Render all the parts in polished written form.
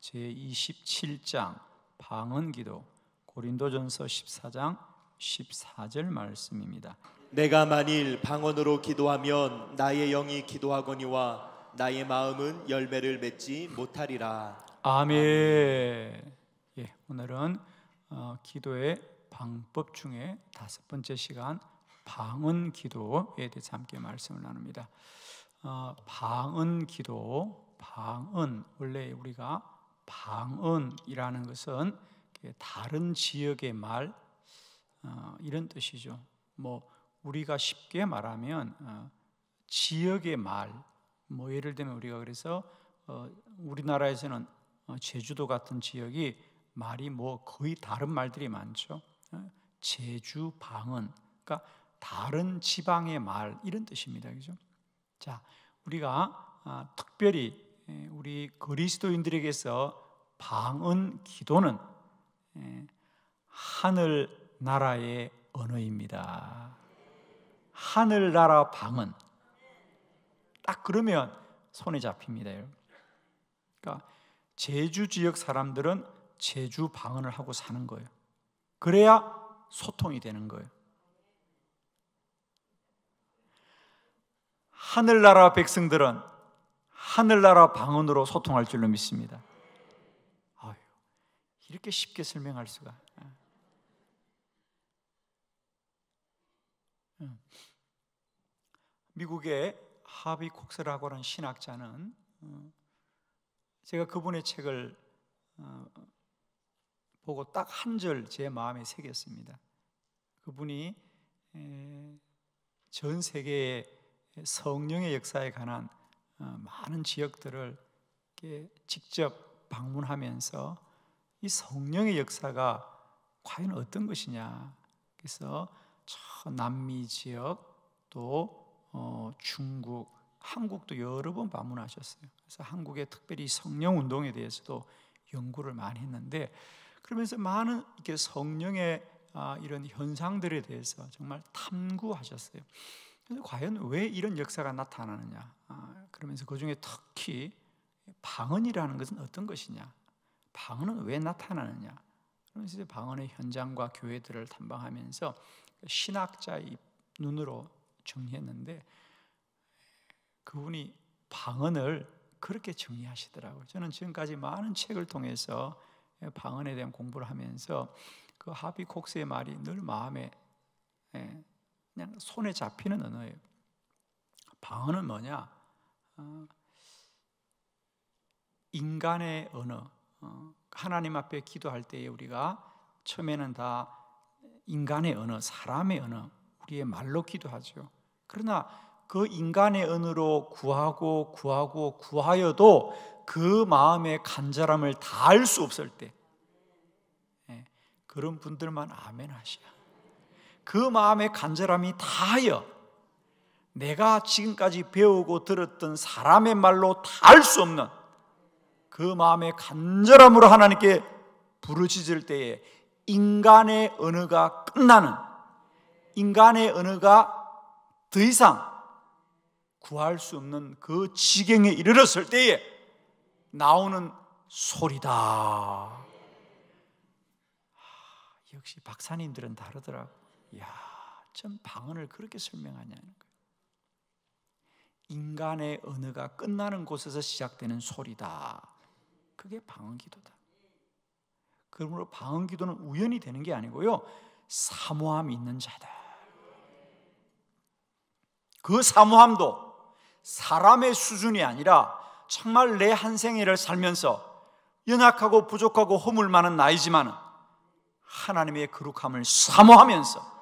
제27장 방언기도, 고린도전서 14장 14절 말씀입니다. 내가 만일 방언으로 기도하면 나의 영이 기도하거니와 나의 마음은 열매를 맺지 못하리라. 아멘. 예, 오늘은 기도의 방법 중에 5번째 시간 방언기도에 대해서 함께 말씀을 나눕니다. 방언기도, 방언, 원래 우리가 방언이라는 것은 다른 지역의 말, 이런 뜻이죠. 뭐 우리가 쉽게 말하면 지역의 말, 뭐 예를 들면 우리가 그래서 우리나라에서는 제주도 같은 지역이 말이 뭐 거의 다른 말들이 많죠. 제주 방언, 그러니까 다른 지방의 말, 이런 뜻입니다. 그죠? 자, 우리가 특별히 우리 그리스도인들에게서 방언 기도는 하늘나라의 언어입니다. 하늘나라 방언. 딱 그러면 손에 잡힙니다. 그러니까 제주 지역 사람들은 제주 방언을 하고 사는 거예요. 그래야 소통이 되는 거예요. 하늘나라 백성들은 하늘나라 방언으로 소통할 줄로 믿습니다. 아유, 이렇게 쉽게 설명할 수가. 미국의 하비 콕스라고 하는 신학자는, 제가 그분의 책을 보고 딱 한 절 제 마음에 새겼습니다. 그분이 전 세계의 성령의 역사에 관한 많은 지역들을 직접 방문하면서 이 성령의 역사가 과연 어떤 것이냐, 그래서 저 남미 지역, 또 중국, 한국도 여러 번 방문하셨어요. 그래서 한국의 특별히 성령 운동에 대해서도 연구를 많이 했는데, 그러면서 많은 이렇게 성령의 이런 현상들에 대해서 정말 탐구하셨어요. 그래서 과연 왜 이런 역사가 나타나느냐, 그러면서 그 중에 특히 방언이라는 것은 어떤 것이냐, 방언은 왜 나타나느냐, 그러면서 방언의 현장과 교회들을 탐방하면서 신학자의 눈으로 정리했는데, 그분이 방언을 그렇게 정리하시더라고요. 저는 지금까지 많은 책을 통해서 방언에 대한 공부를 하면서 그 하비 콕스의 말이 늘 마음에 그냥 손에 잡히는 언어예요. 방언은 뭐냐? 인간의 언어. 하나님 앞에 기도할 때에 우리가 처음에는 다 인간의 언어, 사람의 언어, 우리의 말로 기도하죠. 그러나 그 인간의 언어로 구하여도 그 마음의 간절함을 다할 수 없을 때, 그런 분들만 아멘 하시야. 그 마음의 간절함이 다하여 내가 지금까지 배우고 들었던 사람의 말로 다 할 수 없는 그 마음의 간절함으로 하나님께 부르짖을 때에 인간의 언어가 끝나는, 인간의 언어가 더 이상 구할 수 없는 그 지경에 이르렀을 때에 나오는 소리다. 역시 박사님들은 다르더라고. 이야, 전 방언을 그렇게 설명하냐는 거예요. 인간의 언어가 끝나는 곳에서 시작되는 소리다. 그게 방언기도다. 그러므로 방언기도는 우연히 되는 게 아니고요, 사모함이 있는 자다. 그 사모함도 사람의 수준이 아니라 정말 내 한 생애를 살면서 연약하고 부족하고 허물 많은 나이지만 하나님의 거룩함을 사모하면서,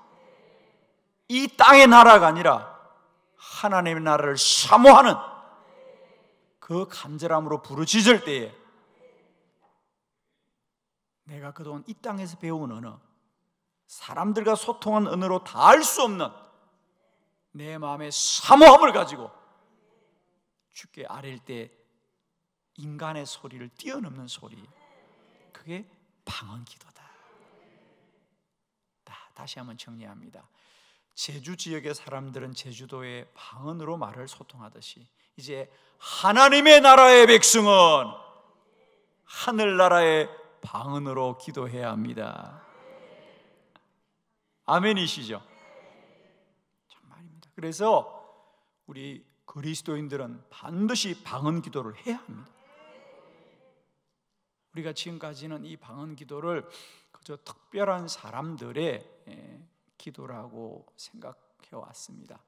이 땅의 나라가 아니라 하나님의 나라를 사모하는 그 간절함으로 부르짖을 때에 내가 그동안 이 땅에서 배운 언어, 사람들과 소통한 언어로 다 할 수 없는 내 마음의 사모함을 가지고 주께 아뢰일 때 인간의 소리를 뛰어넘는 소리, 그게 방언기도다. 다시 한번 정리합니다. 제주 지역의 사람들은 제주도의 방언으로 말을 소통하듯이, 이제 하나님의 나라의 백성은 하늘나라의 방언으로 기도해야 합니다. 아멘이시죠? 정말입니다. 그래서 우리 그리스도인들은 반드시 방언 기도를 해야 합니다. 우리가 지금까지는 이 방언 기도를 그저 특별한 사람들의 기도라고 생각해 왔습니다.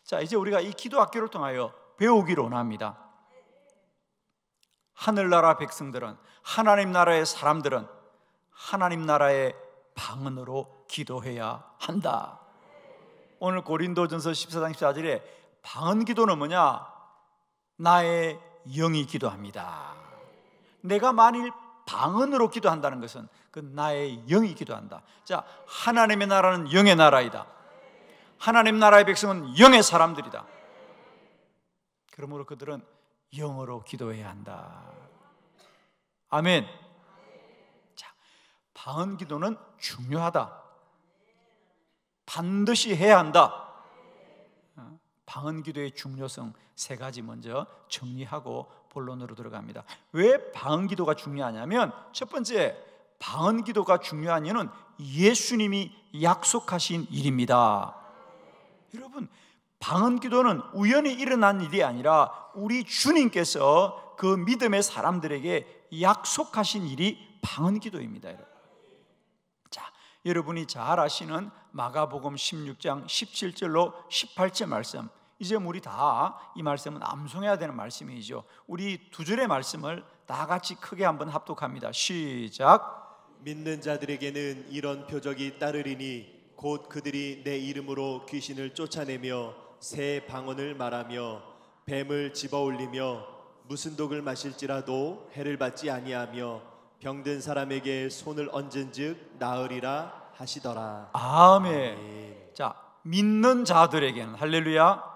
자, 이제 우리가 이 기도 학교를 통하여 배우기를 원합니다. 하늘나라 백성들은, 하나님 나라의 사람들은 하나님 나라의 방언으로 기도해야 한다. 오늘 고린도전서 14장 14절에 방언 기도는 뭐냐? 나의 영이 기도합니다. 내가 만일 방언으로 기도한다는 것은 그 나의 영이 기도한다. 자, 하나님의 나라는 영의 나라이다. 하나님 나라의 백성은 영의 사람들이다. 그러므로 그들은 영어로 기도해야 한다. 아멘. 자, 방언 기도는 중요하다. 반드시 해야 한다. 방언 기도의 중요성 세 가지 먼저 정리하고 본론으로 들어갑니다. 왜 방언 기도가 중요하냐면, 첫 번째, 방언 기도가 중요한 이유는 예수님이 약속하신 일입니다. 여러분, 방언 기도는 우연히 일어난 일이 아니라 우리 주님께서 그 믿음의 사람들에게 약속하신 일이 방언 기도입니다. 여러분. 자, 여러분이 잘 아시는 마가복음 16장 17절로 18절 말씀, 이제 우리 다 이 말씀은 암송해야 되는 말씀이죠. 우리 두 줄의 말씀을 다 같이 크게 한번 합독합니다. 시작. 믿는 자들에게는 이런 표적이 따르리니 곧 그들이 내 이름으로 귀신을 쫓아내며 새 방언을 말하며 뱀을 집어올리며 무슨 독을 마실지라도 해를 받지 아니하며 병든 사람에게 손을 얹은즉 나으리라 하시더라. 아멘. 아멘. 자, 믿는 자들에게는, 할렐루야,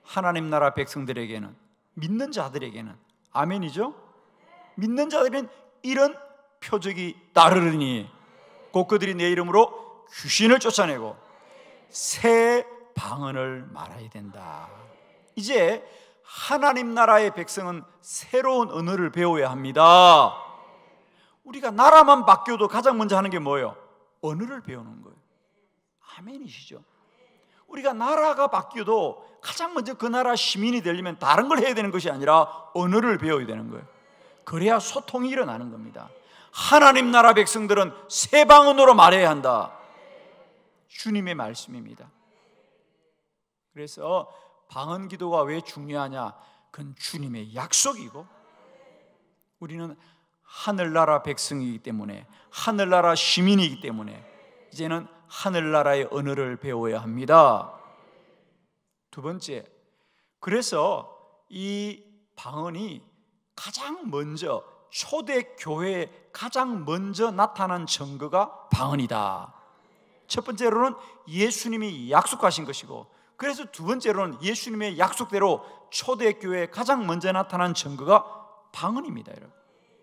하나님 나라 백성들에게는, 믿는 자들에게는, 아멘이죠? 믿는 자들은 이런 표적이 따르리니 곧 그들이 내 이름으로 귀신을 쫓아내고 새 방언을 말해야 된다. 이제 하나님 나라의 백성은 새로운 언어를 배워야 합니다. 우리가 나라만 바뀌어도 가장 먼저 하는 게 뭐예요? 언어를 배우는 거예요. 아멘이시죠? 우리가 나라가 바뀌어도 가장 먼저 그 나라 시민이 되려면 다른 걸 해야 되는 것이 아니라 언어를 배워야 되는 거예요. 그래야 소통이 일어나는 겁니다. 하나님 나라 백성들은 새 방언으로 말해야 한다. 주님의 말씀입니다. 그래서 방언 기도가 왜 중요하냐? 그건 주님의 약속이고, 우리는 하늘나라 백성이기 때문에, 하늘나라 시민이기 때문에 이제는 하늘나라의 언어를 배워야 합니다. 두 번째, 그래서 이 방언이 가장 먼저, 초대교회에 가장 먼저 나타난 증거가 방언이다. 첫 번째로는 예수님이 약속하신 것이고, 그래서 두 번째로는 예수님의 약속대로 초대교회에 가장 먼저 나타난 증거가 방언입니다. 여러분.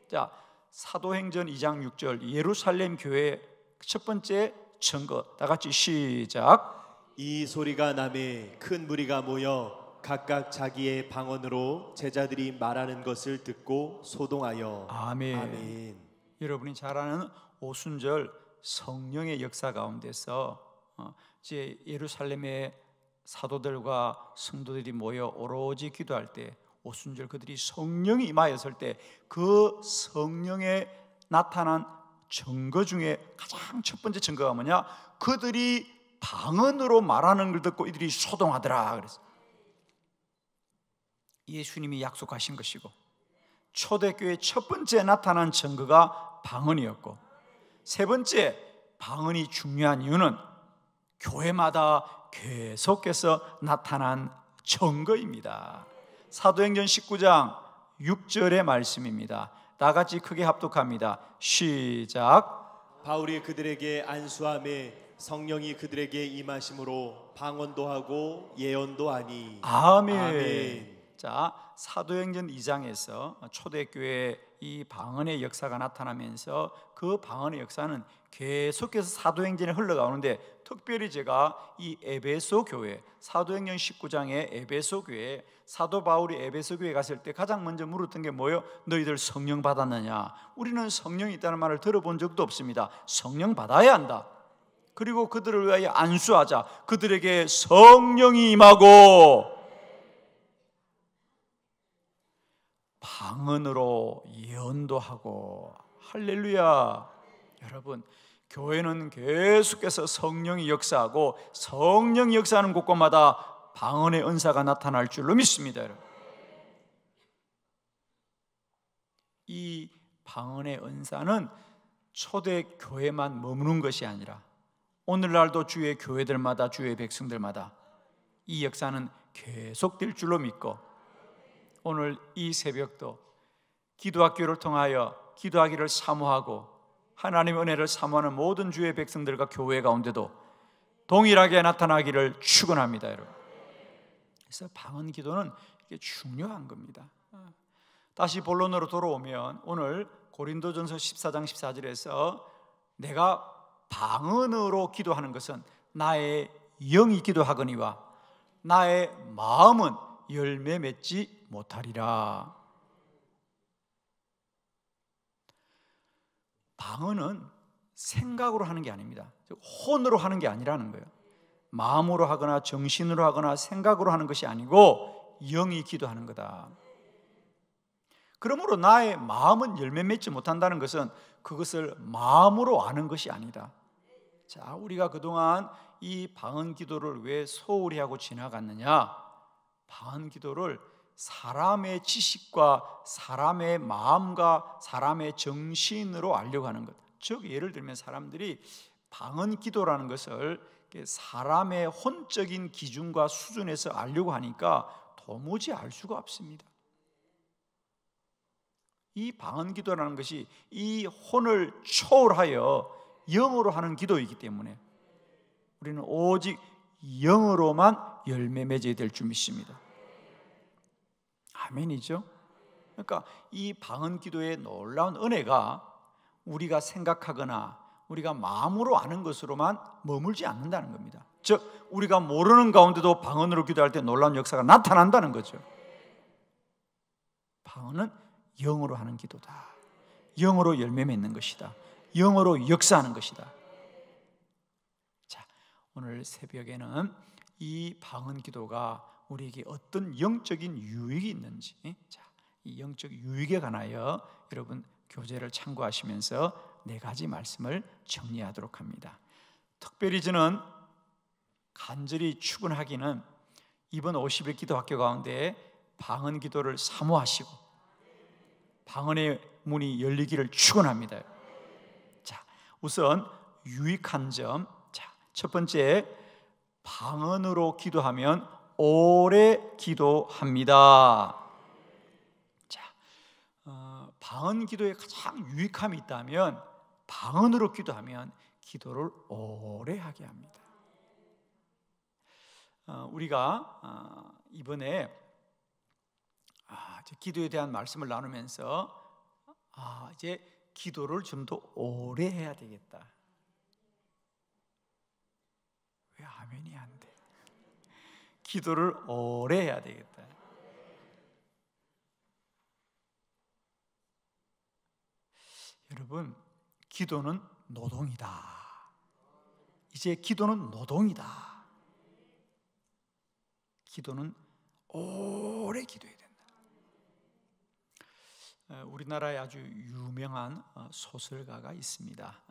자, 사도행전 2장 6절 예루살렘 교회의 첫 번째 증거, 다 같이 시작. 이 소리가 나매 큰 무리가 모여 각각 자기의 방언으로 제자들이 말하는 것을 듣고 소동하여. 아멘. 아멘. 여러분이 잘 아는 오순절 성령의 역사 가운데서 이제 예루살렘의 사도들과 성도들이 모여 오로지 기도할 때, 오순절 그들이 성령이 임하였을 때 그 성령에 나타난 증거 중에 가장 첫 번째 증거가 뭐냐? 그들이 방언으로 말하는 걸 듣고 이들이 소동하더라. 그래서 예수님이 약속하신 것이고, 초대교회 첫 번째 나타난 증거가 방언이었고, 세 번째, 방언이 중요한 이유는 교회마다 계속해서 나타난 증거입니다. 사도행전 19장 6절의 말씀입니다. 다 같이 크게 합독합니다. 시작. 바울이 그들에게 안수하매 성령이 그들에게 임하심으로 방언도 하고 예언도 하니. 아멘. 아멘. 자, 사도행전 2장에서 초대교회 이 방언의 역사가 나타나면서 그 방언의 역사는 계속해서 사도행전에 흘러가오는데, 특별히 제가 이 에베소 교회, 사도행전 19장의 에베소 교회, 사도 바울이 에베소 교회에 갔을 때 가장 먼저 물었던 게 뭐예요? 너희들 성령 받았느냐? 우리는 성령이 있다는 말을 들어본 적도 없습니다. 성령 받아야 한다. 그리고 그들을 위하여 안수하자. 그들에게 성령이 임하고 방언으로 예언도 하고. 할렐루야. 여러분, 교회는 계속해서 성령이 역사하고, 성령이 역사하는 곳곳마다 방언의 은사가 나타날 줄로 믿습니다. 여러분, 이 방언의 은사는 초대 교회만 머무는 것이 아니라 오늘날도 주의 교회들마다, 주의 백성들마다 이 역사는 계속될 줄로 믿고, 오늘 이 새벽도 기도학교를 통하여 기도하기를 사모하고 하나님의 은혜를 사모하는 모든 주의 백성들과 교회 가운데도 동일하게 나타나기를 축원합니다, 여러분. 그래서 방언 기도는 이게 중요한 겁니다. 다시 본론으로 돌아오면 오늘 고린도전서 14장 14절에서 내가 방언으로 기도하는 것은 나의 영이 기도하거니와 나의 마음은 열매 맺지 못하리라. 방언은 생각으로 하는 게 아닙니다. 혼으로 하는 게 아니라는 거예요. 마음으로 하거나 정신으로 하거나 생각으로 하는 것이 아니고 영이 기도하는 거다. 그러므로 나의 마음은 열매 맺지 못한다는 것은 그것을 마음으로 아는 것이 아니다. 자, 우리가 그동안 이 방언 기도를 왜 소홀히 하고 지나갔느냐? 방언 기도를 사람의 지식과 사람의 마음과 사람의 정신으로 알려고 하는 것. 즉, 예를 들면 사람들이 방언 기도라는 것을 사람의 혼적인 기준과 수준에서 알려고 하니까 도무지 알 수가 없습니다. 이 방언 기도라는 것이 이 혼을 초월하여 영으로 하는 기도이기 때문에 우리는 오직 영으로만 열매 맺어야 될 줄 믿습니다. 아멘이죠? 그러니까 이 방언 기도의 놀라운 은혜가 우리가 생각하거나 우리가 마음으로 아는 것으로만 머물지 않는다는 겁니다. 즉, 우리가 모르는 가운데도 방언으로 기도할 때 놀라운 역사가 나타난다는 거죠. 방언은 영으로 하는 기도다. 영으로 열매 맺는 것이다. 영으로 역사하는 것이다. 자, 오늘 새벽에는 이 방언 기도가 우리에게 어떤 영적인 유익이 있는지, 자, 이 영적 유익에 관하여 여러분 교재를 참고하시면서 4가지 말씀을 정리하도록 합니다. 특별히 저는 간절히 축원하기는 이번 50일 기도학교 가운데 방언 기도를 사모하시고 방언의 문이 열리기를 축원합니다. 자, 우선 유익한 점, 자, 첫 번째, 방언으로 기도하면 오래 기도합니다. 자, 방언 기도에 가장 유익함이 있다면 방언으로 기도하면 기도를 오래 하게 합니다. 우리가 이번에 기도에 대한 말씀을 나누면서 이제 기도를 좀 더 오래 해야 되겠다. 왜 아멘이 안 돼? 기도를 오래 해야 되겠다. 여러분, 기도는 노동이다. 이제 기도는 노동이다. 기도는 오래 기도해야 된다. 우리나라에 아주 유명한 소설가가 있습니다.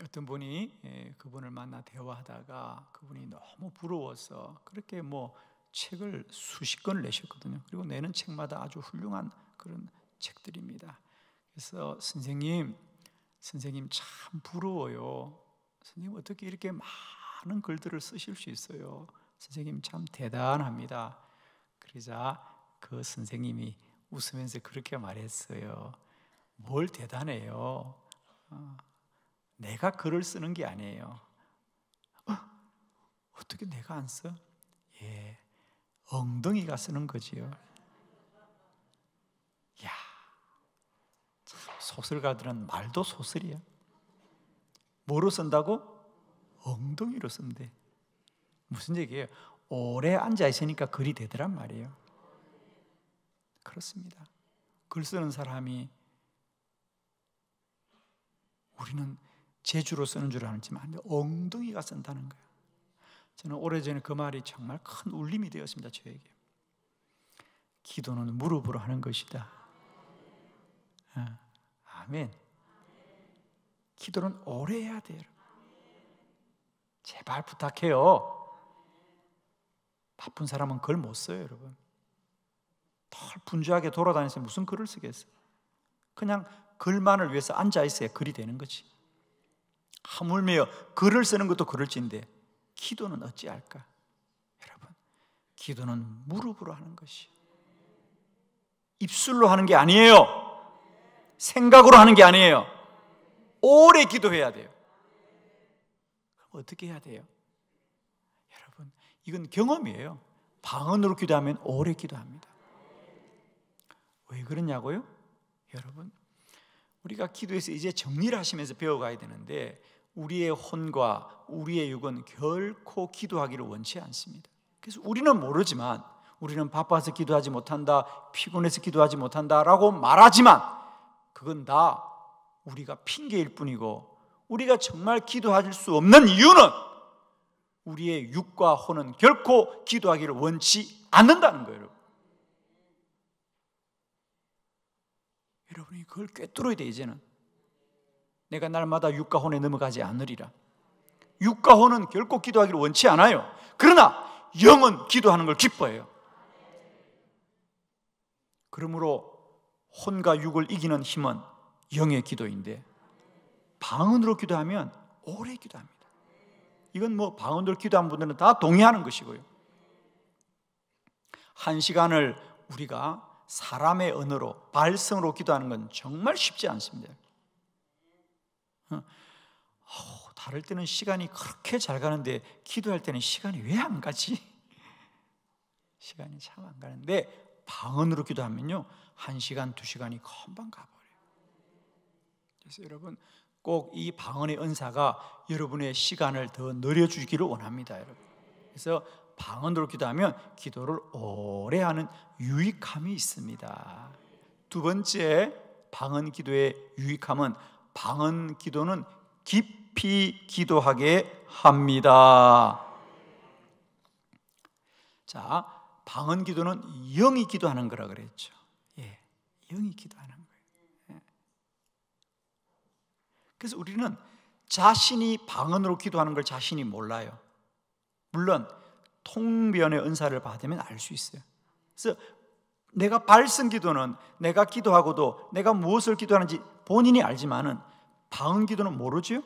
어떤 분이 그분을 만나 대화하다가 그분이 너무 부러워서 그렇게 책을 수십 권을 내셨거든요. 그리고 내는 책마다 아주 훌륭한 그런 책들입니다. 그래서 선생님 참 부러워요. 선생님 어떻게 이렇게 많은 글들을 쓰실 수 있어요? 선생님 참 대단합니다. 그러자 그 선생님이 웃으면서 그렇게 말했어요. 뭘 대단해요? 내가 글을 쓰는 게 아니에요. 어떻게 내가 안 써? 예, 엉덩이가 쓰는 거지요. 야, 소설가들은 말도 소설이야. 뭐로 쓴다고? 엉덩이로 쓴대. 무슨 얘기예요? 오래 앉아 있으니까 글이 되더란 말이에요. 그렇습니다. 글 쓰는 사람이 우리는 재주로 쓰는 줄 알지만 엉덩이가 쓴다는 거예요. 저는 오래전에 그 말이 정말 큰 울림이 되었습니다. 저에게. 기도는 무릎으로 하는 것이다. 아멘. 기도는 오래 해야 돼요. 제발 부탁해요. 바쁜 사람은 글 못 써요, 여러분. 덜 분주하게 돌아다니면서 무슨 글을 쓰겠어요? 그냥 글만을 위해서 앉아 있어야 글이 되는 거지. 하물며 글을 쓰는 것도 그럴진데 기도는 어찌할까? 여러분, 기도는 무릎으로 하는 것이, 입술로 하는 게 아니에요. 생각으로 하는 게 아니에요. 오래 기도해야 돼요. 그럼 어떻게 해야 돼요? 여러분, 이건 경험이에요. 방언으로 기도하면 오래 기도합니다. 왜 그러냐고요? 여러분, 우리가 기도에서 이제 정리를 하시면서 배워가야 되는데 우리의 혼과 우리의 육은 결코 기도하기를 원치 않습니다. 그래서 우리는 모르지만, 우리는 바빠서 기도하지 못한다, 피곤해서 기도하지 못한다 라고 말하지만 그건 다 우리가 핑계일 뿐이고, 우리가 정말 기도할 수 없는 이유는 우리의 육과 혼은 결코 기도하기를 원치 않는다는 거예요. 여러분이 그걸 꿰뚫어야 돼. 이제는 내가 날마다 육과 혼에 넘어가지 않으리라. 육과 혼은 결코 기도하기를 원치 않아요. 그러나 영은 기도하는 걸 기뻐해요. 그러므로 혼과 육을 이기는 힘은 영의 기도인데, 방언으로 기도하면 오래 기도합니다. 이건 뭐 방언으로 기도한 분들은 다 동의하는 것이고요. 1시간을 우리가 사람의 언어로, 발성으로 기도하는 건 정말 쉽지 않습니다. 다를 때는 시간이 그렇게 잘 가는데 기도할 때는 시간이 왜 안 가지? 시간이 참 안 가는데 방언으로 기도하면요 1시간, 2시간이 금방 가버려요. 그래서 여러분 꼭 이 방언의 은사가 여러분의 시간을 더 늘려주기를 원합니다. 여러분. 그래서 방언으로 기도하면 기도를 오래 하는 유익함이 있습니다. 두 번째 방언 기도의 유익함은, 방언 기도는 깊이 기도하게 합니다. 자, 방언 기도는 영이 기도하는 거라 그랬죠. 예, 영이 기도하는 거예요. 예. 그래서 우리는 자신이 방언으로 기도하는 걸 자신이 몰라요. 물론 통변의 은사를 받으면 알 수 있어요. 그래서 내가 발성 기도는 내가 기도하고도 내가 무엇을 기도하는지 본인이 알지만은 방언 기도는 모르죠?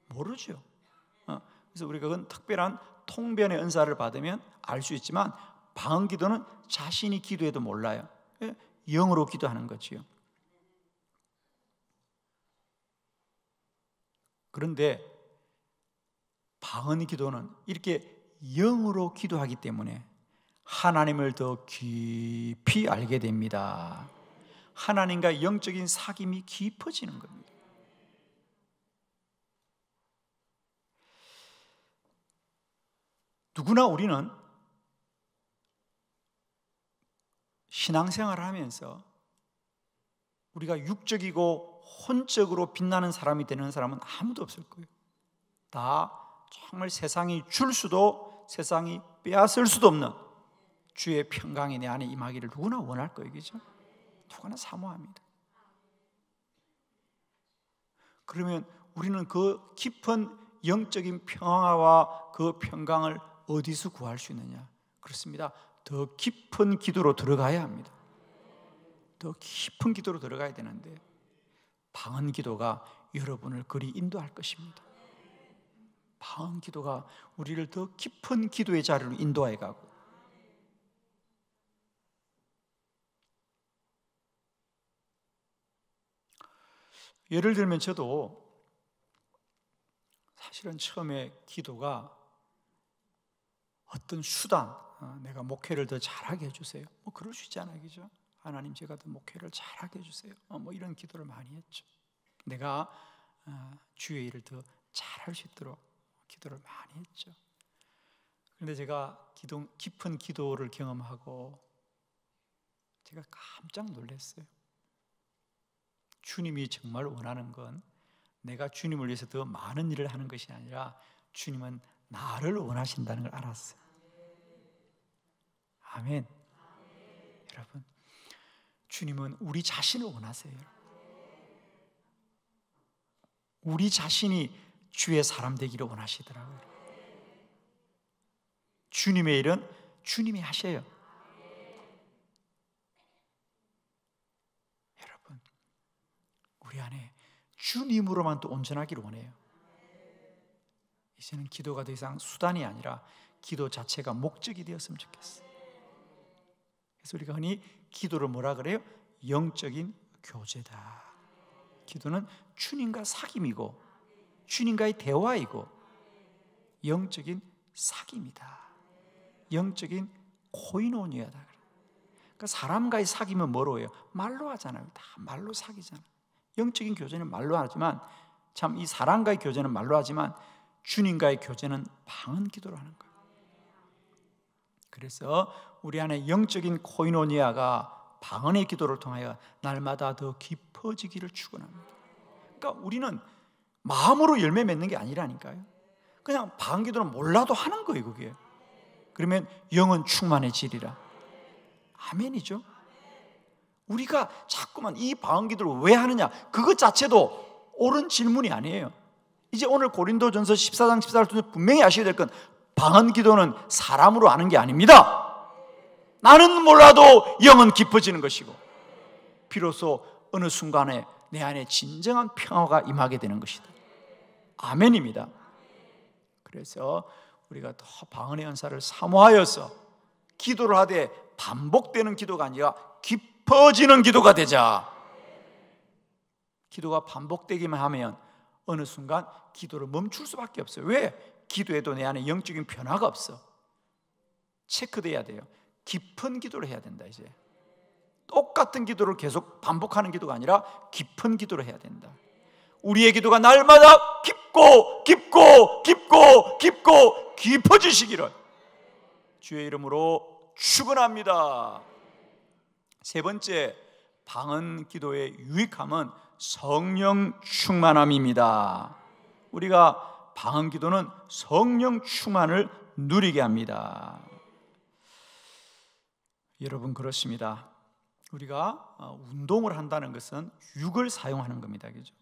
모르죠. 그래서 우리가 그건 특별한 통변의 은사를 받으면 알 수 있지만 방언 기도는 자신이 기도해도 몰라요. 영으로 기도하는 거지요. 그런데 방언 기도는 이렇게 영으로 기도하기 때문에 하나님을 더 깊이 알게 됩니다. 하나님과 영적인 사귐이 깊어지는 겁니다. 누구나 우리는 신앙생활을 하면서 우리가 육적이고 혼적으로 빛나는 사람이 되는 사람은 아무도 없을 거예요. 다 정말 세상이 줄 수도 세상이 빼앗을 수도 없는 주의 평강이 내 안에 임하기를 누구나 원할 거예요. 그죠? 누구나 사모합니다. 그러면 우리는 그 깊은 영적인 평화와 그 평강을 어디서 구할 수 있느냐? 그렇습니다. 더 깊은 기도로 들어가야 합니다. 더 깊은 기도로 들어가야 되는데 방언 기도가 여러분을 그리 인도할 것입니다. 방언 기도가 우리를 더 깊은 기도의 자리로 인도해 가고, 예를 들면 저도 사실은 처음에 기도가 어떤 수단, 내가 목회를 더 잘하게 해주세요. 뭐 그럴 수 있잖아요, 그죠? 하나님 제가 더 목회를 잘하게 해주세요. 뭐 이런 기도를 많이 했죠. 내가 주의 일을 더 잘할 수 있도록 기도를 많이 했죠. 그런데 제가 깊은 기도를 경험하고 제가 깜짝 놀랐어요. 주님이 정말 원하는 건 내가 주님을 위해서 더 많은 일을 하는 것이 아니라 주님은 나를 원하신다는 걸 알았어요. 아멘. 여러분, 주님은 우리 자신을 원하세요. 우리 자신이 주의 사람 되기를 원하시더라고요. 주님의 일은 주님이 하셔요. 여러분, 우리 안에 주님으로만 또 온전하기를 원해요. 이제는 기도가 더 이상 수단이 아니라 기도 자체가 목적이 되었으면 좋겠어요. 그래서 우리가 흔히 기도를 뭐라 그래요? 영적인 교제다. 기도는 주님과 사귐이고 주님과의 대화이고 영적인 사귐이다. 영적인 코이노니아다. 그러니까 사람과의 사귐은 뭐로 해요? 말로 하잖아요. 다 말로 사귀잖아요. 영적인 교제는 말로 하지만 참 이 사람과의 교제는 말로 하지만 주님과의 교제는 방언 기도로 하는 거예요. 그래서 우리 안에 영적인 코이노니아가 방언의 기도를 통하여 날마다 더 깊어지기를 축원합니다. 그러니까 우리는 마음으로 열매 맺는 게 아니라니까요. 그냥 방언 기도는 몰라도 하는 거예요, 그게. 그러면 영은 충만해지리라. 아멘이죠. 우리가 자꾸만 이 방언 기도를 왜 하느냐, 그것 자체도 옳은 질문이 아니에요. 이제 오늘 고린도전서 14장 14절 통해서 분명히 아셔야 될 건 방언 기도는 사람으로 하는 게 아닙니다. 나는 몰라도 영은 깊어지는 것이고 비로소 어느 순간에 내 안에 진정한 평화가 임하게 되는 것이다. 아멘입니다. 그래서 우리가 더 방언의 은사를 사모하여서 기도를 하되 반복되는 기도가 아니라 깊어지는 기도가 되자. 기도가 반복되기만 하면 어느 순간 기도를 멈출 수밖에 없어요. 왜? 기도에도 내 안에 영적인 변화가 없어. 체크돼야 돼요. 깊은 기도를 해야 된다. 이제 똑같은 기도를 계속 반복하는 기도가 아니라 깊은 기도를 해야 된다. 우리의 기도가 날마다 깊고 깊고 깊고 깊고 깊어지시기를 주의 이름으로 축원합니다. 세 번째, 방언 기도의 유익함은 성령 충만함입니다. 우리가 방언 기도는 성령 충만을 누리게 합니다. 여러분, 그렇습니다. 우리가 운동을 한다는 것은 육을 사용하는 겁니다. 그죠?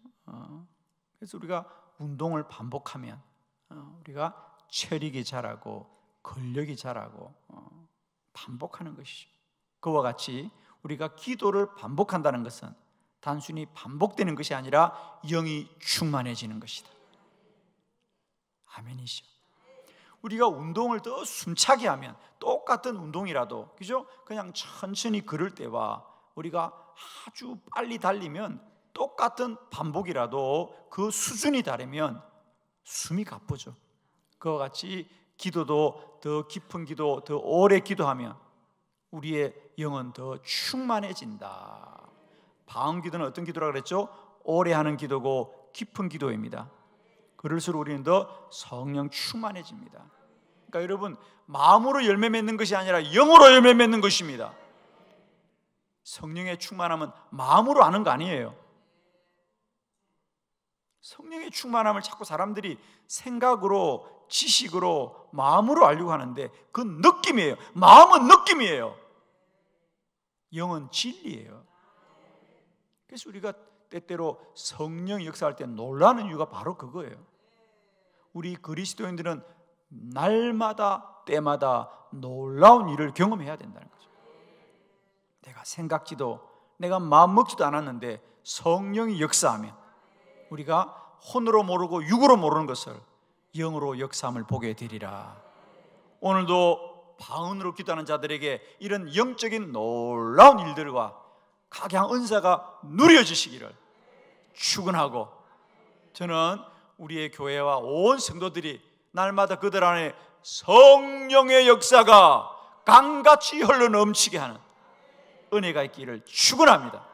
그래서 우리가 운동을 반복하면 우리가 체력이 자라고 근력이 자라고 반복하는 것이죠. 그와 같이 우리가 기도를 반복한다는 것은 단순히 반복되는 것이 아니라 영이 충만해지는 것이다. 아멘이죠. 우리가 운동을 더 숨차게 하면 똑같은 운동이라도, 그죠? 그냥 천천히 걸을 때와 우리가 아주 빨리 달리면 똑같은 반복이라도 그 수준이 다르면 숨이 가쁘죠. 그와 같이 기도도 더 깊은 기도, 더 오래 기도하면 우리의 영은 더 충만해진다. 방언 기도는 어떤 기도라고 그랬죠? 오래 하는 기도고 깊은 기도입니다. 그럴수록 우리는 더 성령 충만해집니다. 그러니까 여러분, 마음으로 열매 맺는 것이 아니라 영으로 열매 맺는 것입니다. 성령의 충만함은 마음으로 하는 거 아니에요. 성령의 충만함을 자꾸 사람들이 생각으로, 지식으로, 마음으로 알려고 하는데 그건 느낌이에요. 마음은 느낌이에요. 영은 진리예요. 그래서 우리가 때때로 성령 역사할 때 놀라는 이유가 바로 그거예요. 우리 그리스도인들은 날마다 때마다 놀라운 일을 경험해야 된다는 거죠. 내가 생각지도, 내가 마음먹지도 않았는데 성령이 역사하면 우리가 혼으로 모르고 육으로 모르는 것을 영으로 역사함을 보게 되리라. 오늘도 방언으로 기도하는 자들에게 이런 영적인 놀라운 일들과 각양 은사가 누려지시기를 축원하고, 저는 우리의 교회와 온 성도들이 날마다 그들 안에 성령의 역사가 강같이 흘러 넘치게 하는 은혜가 있기를 축원합니다.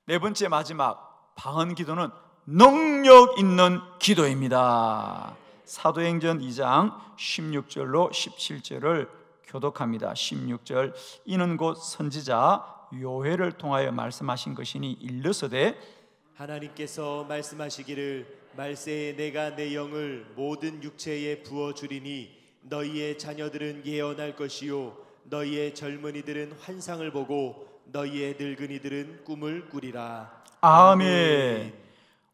네 번째 마지막 방언 기도는 능력 있는 기도입니다. 사도행전 2장 16절로 17절을 교독합니다. 16절, 이는 곧 선지자 요엘을 통하여 말씀하신 것이니 일러서되 하나님께서 말씀하시기를 말세에 내가 내 영을 모든 육체에 부어주리니 너희의 자녀들은 예언할 것이요 너희의 젊은이들은 환상을 보고 너희의 늙은이들은 꿈을 꾸리라. 아멘.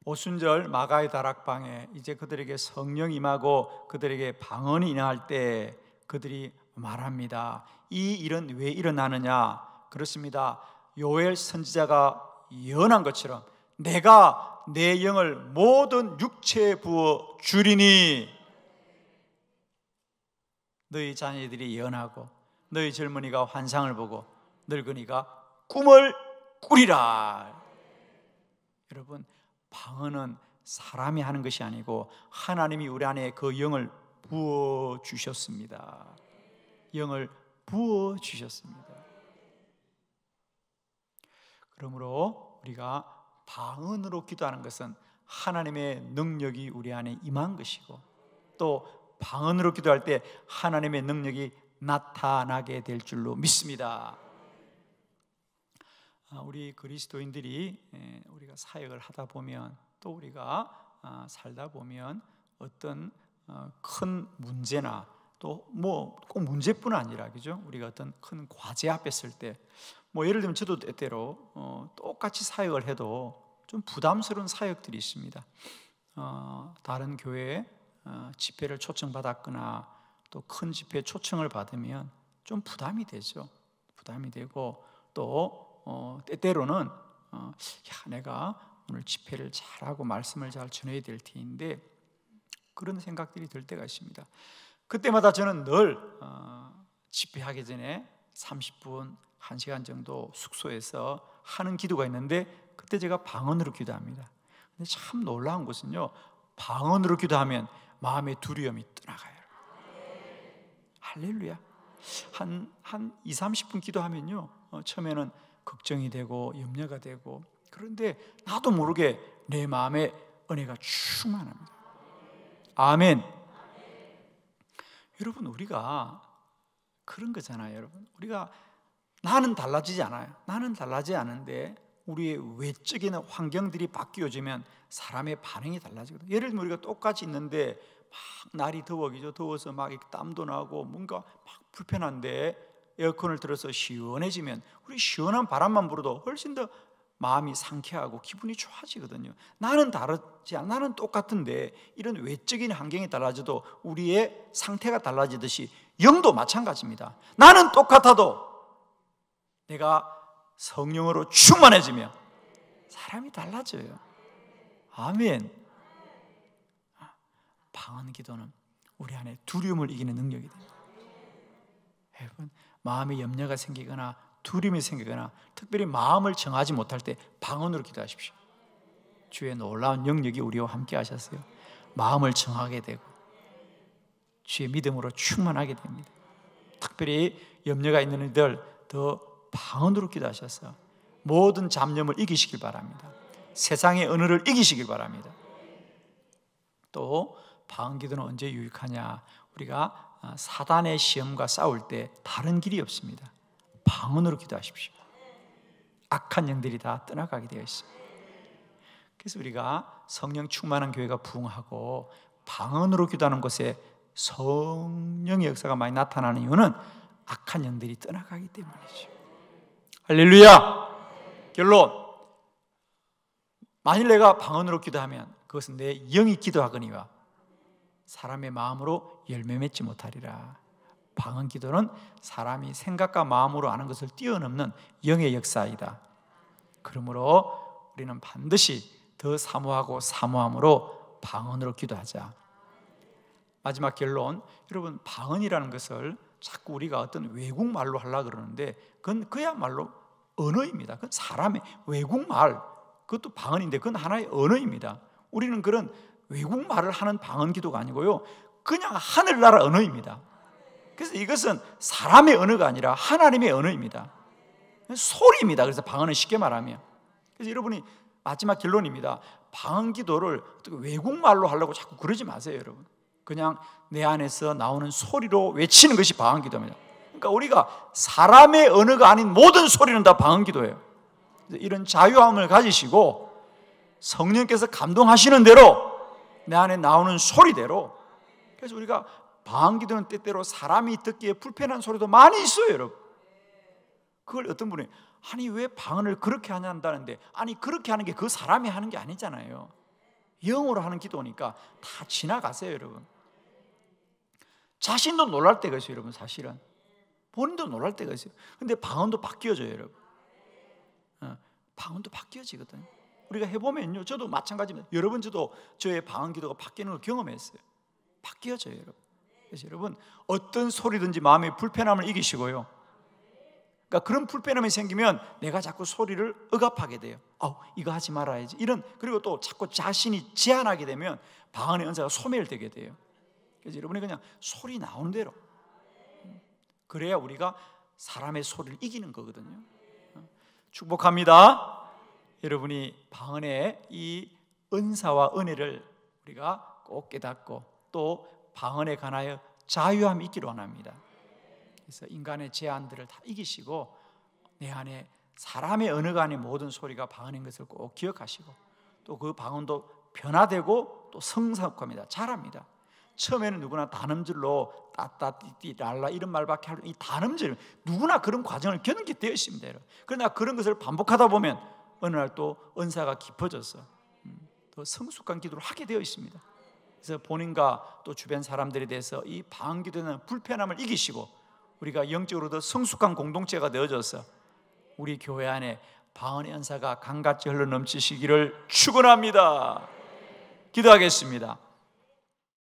오순절 마가의 다락방에 이제 그들에게 성령 임하고 그들에게 방언이 임할 때 그들이 말합니다. 이 일은 왜 일어나느냐? 그렇습니다. 요엘 선지자가 예언한 것처럼 내가 내 영을 모든 육체에 부어 주리니 너희 자녀들이 예언하고 너희 젊은이가 환상을 보고 늙은이가 꿈을 꾸리라. 여러분, 방언은 사람이 하는 것이 아니고 하나님이 우리 안에 그 영을 부어 주셨습니다. 영을 부어 주셨습니다. 그러므로 우리가 방언으로 기도하는 것은 하나님의 능력이 우리 안에 임한 것이고 또 방언으로 기도할 때 하나님의 능력이 나타나게 될 줄로 믿습니다. 우리 그리스도인들이 우리가 사역을 하다 보면 또 우리가 살다 보면 어떤 큰 문제나 또 뭐 꼭 문제뿐 아니라 그죠? 우리가 어떤 큰 과제 앞에 설 때 뭐 예를 들면 저도 때때로 똑같이 사역을 해도 좀 부담스러운 사역들이 있습니다. 다른 교회에 집회를 초청받았거나 또 큰 집회에 초청을 받으면 좀 부담이 되죠. 부담이 되고 또 때때로는 내가 오늘 집회를 잘하고 말씀을 잘 전해야 될 텐데 그런 생각들이 들 때가 있습니다. 그때마다 저는 늘 집회하기 전에 30분, 1시간 정도 숙소에서 하는 기도가 있는데 그때 제가 방언으로 기도합니다. 근데 참 놀라운 것은요, 방언으로 기도하면 마음의 두려움이 떠나가요. 할렐루야. 한 2, 30분 기도하면요 처음에는 걱정이 되고 염려가 되고 그런데 나도 모르게 내 마음에 은혜가 충만합니다. 아멘. 여러분, 우리가 그런 거잖아요. 여러분, 우리가 나는 달라지지 않아요. 나는 달라지지 않은데 우리의 외적인 환경들이 바뀌어지면 사람의 반응이 달라지거든요. 예를 들면 우리가 똑같이 있는데 막 날이 더워서 막 땀도 나고 뭔가 막 불편한데 에어컨을 틀어서 시원해지면 우리 시원한 바람만 불어도 훨씬 더 마음이 상쾌하고 기분이 좋아지거든요. 나는 다르지 않아. 나는 똑같은데 이런 외적인 환경이 달라져도 우리의 상태가 달라지듯이 영도 마찬가지입니다. 나는 똑같아도 내가 성령으로 충만해지면 사람이 달라져요. 아멘. 방언 기도는 우리 안에 두려움을 이기는 능력이 됩니다. 여러분, 마음에 염려가 생기거나 두려움이 생기거나 특별히 마음을 정하지 못할 때 방언으로 기도하십시오. 주의 놀라운 영역이 우리와 함께 하셨어요. 마음을 정하게 되고 주의 믿음으로 충만하게 됩니다. 특별히 염려가 있는 이들 더 방언으로 기도하셔서 모든 잡념을 이기시길 바랍니다. 세상의 언어를 이기시길 바랍니다. 또 방언 기도는 언제 유익하냐? 우리가 사단의 시험과 싸울 때 다른 길이 없습니다. 방언으로 기도하십시오. 악한 영들이 다 떠나가게 되어 있습니다. 그래서 우리가 성령 충만한 교회가 부흥하고 방언으로 기도하는 곳에 성령의 역사가 많이 나타나는 이유는 악한 영들이 떠나가기 때문이죠. 할렐루야. 결론, 만일 내가 방언으로 기도하면 그것은 내 영이 기도하거니와 사람의 마음으로 열매 맺지 못하리라. 방언 기도는 사람이 생각과 마음으로 아는 것을 뛰어넘는 영의 역사이다. 그러므로 우리는 반드시 더 사모하고 사모함으로 방언으로 기도하자. 마지막 결론, 여러분, 방언이라는 것을 자꾸 우리가 어떤 외국말로 하려고 그러는데 그건 그야말로 언어입니다. 그건 사람의 외국말, 그것도 방언인데 그건 하나의 언어입니다. 우리는 그런 외국말을 하는 방언 기도가 아니고요, 그냥 하늘나라 언어입니다. 그래서 이것은 사람의 언어가 아니라 하나님의 언어입니다. 소리입니다. 그래서 방언은 쉽게 말하면. 그래서 여러분이 마지막 결론입니다. 방언 기도를 외국말로 하려고 자꾸 그러지 마세요, 여러분. 그냥 내 안에서 나오는 소리로 외치는 것이 방언 기도입니다. 그러니까 우리가 사람의 언어가 아닌 모든 소리는 다 방언 기도예요. 이런 자유함을 가지시고 성령께서 감동하시는 대로 내 안에 나오는 소리대로, 그래서 우리가 방언 기도는 때때로 사람이 듣기에 불편한 소리도 많이 있어요, 여러분. 그걸 어떤 분이 아니 왜 방언을 그렇게 한다는데, 아니 그렇게 하는 게 그 사람이 하는 게 아니잖아요. 영어로 하는 기도니까 다 지나가세요, 여러분. 자신도 놀랄 때가 있어요, 여러분. 사실은 본인도 놀랄 때가 있어요. 근데 방언도 바뀌어져요, 여러분. 방언도 바뀌어지거든요. 우리가 해보면요, 저도 마찬가지입니다. 여러 번 저도 저의 방언 기도가 바뀌는 걸 경험했어요. 바뀌어져요, 여러분. 그래서 여러분, 어떤 소리든지 마음의 불편함을 이기시고요, 그러니까 그런 불편함이 생기면 내가 자꾸 소리를 억압하게 돼요. 이거 하지 말아야지, 이런. 그리고 또 자꾸 자신이 제한하게 되면 방언의 은사가 소멸되게 돼요. 그래서 여러분이 그냥 소리 나오는 대로, 그래야 우리가 사람의 소리를 이기는 거거든요. 축복합니다. 여러분이 방언의 이 은사와 은혜를 우리가 꼭 깨닫고 또 방언에 관하여 자유함이 있기를 원합니다. 그래서 인간의 제한들을 다 이기시고 내 안에 사람의 언어가 아닌 모든 소리가 방언인 것을 꼭 기억하시고, 또 그 방언도 변화되고 또 성숙합니다. 자랍니다. 처음에는 누구나 단음질로 따따띠띠 랄라 이런 말밖에 할, 이 단음질 누구나 그런 과정을 겪게 되어 있습니다. 그러나 그런 것을 반복하다 보면 어느 날 또 은사가 깊어져서 더 성숙한 기도를 하게 되어 있습니다. 그래서 본인과 또 주변 사람들에 대해서 이 방언 기도는 불편함을 이기시고 우리가 영적으로 더 성숙한 공동체가 되어져서 우리 교회 안에 방언의 은사가 강같이 흘러 넘치시기를 축원합니다. 기도하겠습니다.